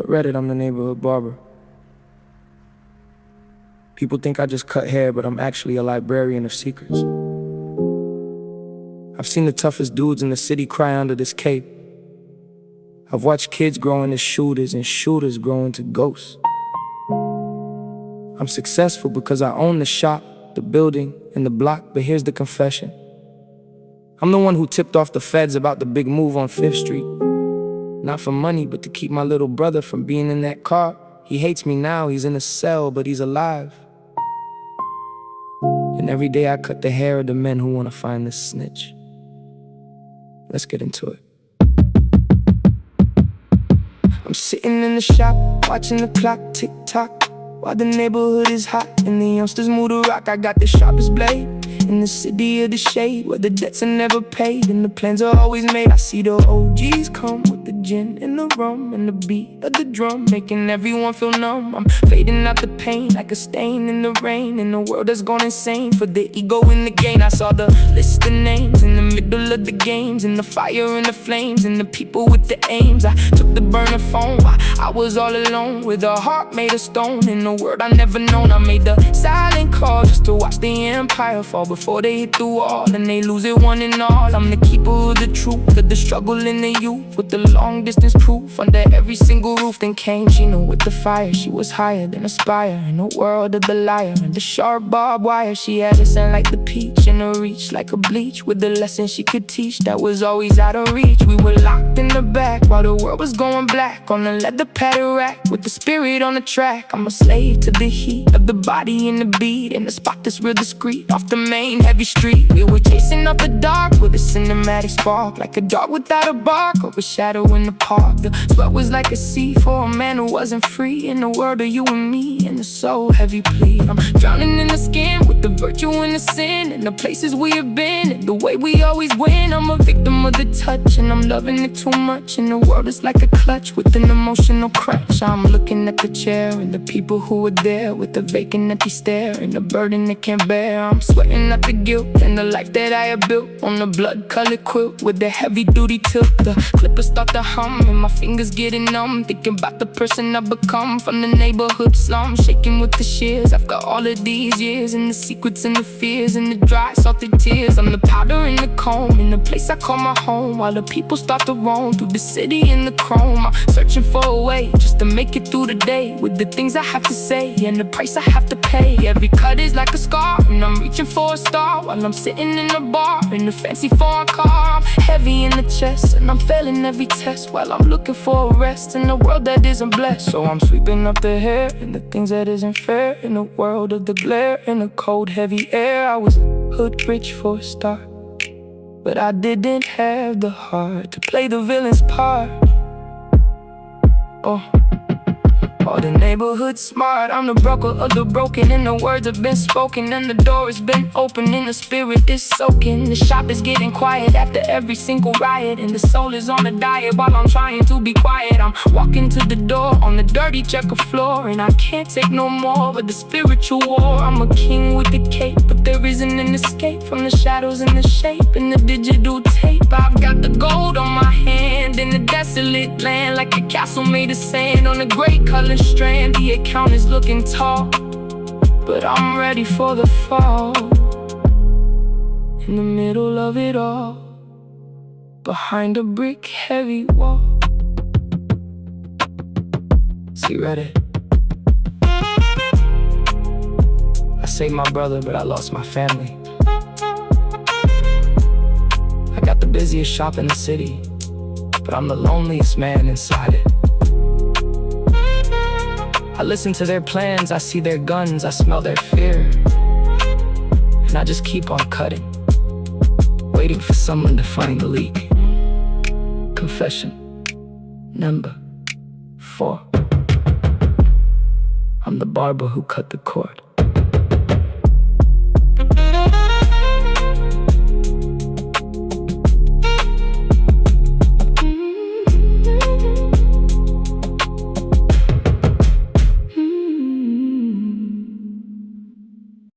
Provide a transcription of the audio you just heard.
Reddit, I'm the neighborhood barber. People think I just cut hair, but I'm actually a librarian of secrets. I've seen the toughest dudes in the city cry under this cape. I've watched kids grow into shooters and shooters grow into ghosts. I'm successful because I own the shop, the building, and the block, but here's the confession. I'm the one who tipped off the feds about the big move on 5th Street. Not for money, but to keep my little brother from being in that car. He hates me now, he's in a cell, but he's alive. And every day I cut the hair of the men who want to find this snitch. Let's get into it. I'm sitting in the shop, watching the clock tick-tock, while the neighborhood is hot and the youngsters move to rock. I got the sharpest blade in the city of the shade, where the debts are never paid and the plans are always made. I see the OGs come with the gin and the rum and the beat of the drum, making everyone feel numb. I'm fading out the pain like a stain in the rain, in a world that's gone insane for the ego and the gain. I saw the list of names in the middle of the games, and the fire and the flames and the people with the aims. I took the burner phone while I was all alone, with a heart made of stone in a world I never known. I made the silent call just to watch the empire fall before they hit the wall and they lose it one and all. I'm the keeper of the truth, of the struggle in the youth, with the long distance proof under every single roof. Then came Gina with the fire. She was higher than Aspire in a world of the liar and the sharp barbed wire. She had a scent like the peach and a reach like a bleach, with the lesson she could teach that was always out of reach. We were locked in the back while the world was going black on the leather padded rack, with the spirit on the track. I'm a slave to the heat of the body and the beat, in a spot that's real discreet off the main heavy street. We were chasing up the dark with a cinematic spark, like a dog without a bark or a shadow in the park. The sweat was like a sea for a man who wasn't free, in the world of you and me and the so heavy plea. I'm drowning in the skin with the virtue and the sin, and the places we have been and the way we always win. I'm a victim of the touch and I'm loving it too much, and the world is like a clutch with an emotional crutch. I'm looking at the chair and the people who were there, with the vacant empty stare and the burden they can't bear. I'm sweating at the guilt and the life that I have built on the blood-colored quilt with the heavy-duty tilt. The clippers start to hum and my fingers getting numb, thinking about the person I've become from the neighborhood slum, shaking with the shears after all of these years, and the secrets and the fears and the dry, salted tears. I'm the powder in the comb in the place I call my home, while the people start to roam through the city in the chrome. I'm searching for a way just to make it through the day, with the things I have to say and the price I have to pay. Every cut is like a scar and I'm reaching for a star, while I'm sitting in a bar in a fancy foreign car. I'm heavy in the chest and I'm failing every test, while I'm looking for a rest in a world that isn't blessed. So I'm sweeping up the hair and the things that isn't fair, in a world of the glare, in the cold heavy air. I was hood rich for a start, but I didn't have the heart to play the villain's part. Oh, the neighborhood smart. I'm the broker of the broken, and the words have been spoken, and the door has been open, and the spirit is soaking. The shop is getting quiet after every single riot, and the soul is on a diet while I'm trying to be quiet. I'm walking to the door on the dirty checker floor, and I can't take no more of the spiritual war. I'm a king with the cape, but there isn't an escape from the shadows and the shape and the digital tape. I've got the gold on my hand in the desolate land, like a castle made of sand on a gray color strand. The account is looking tall, but I'm ready for the fall. In the middle of it all, behind a brick heavy wall. See Reddit. I saved my brother, but I lost my family. I got the busiest shop in the city, but I'm the loneliest man inside it. I listen to their plans, I see their guns, I smell their fear, and I just keep on cutting, waiting for someone to find the leak. Confession number 4. I'm the barber who cut the cord.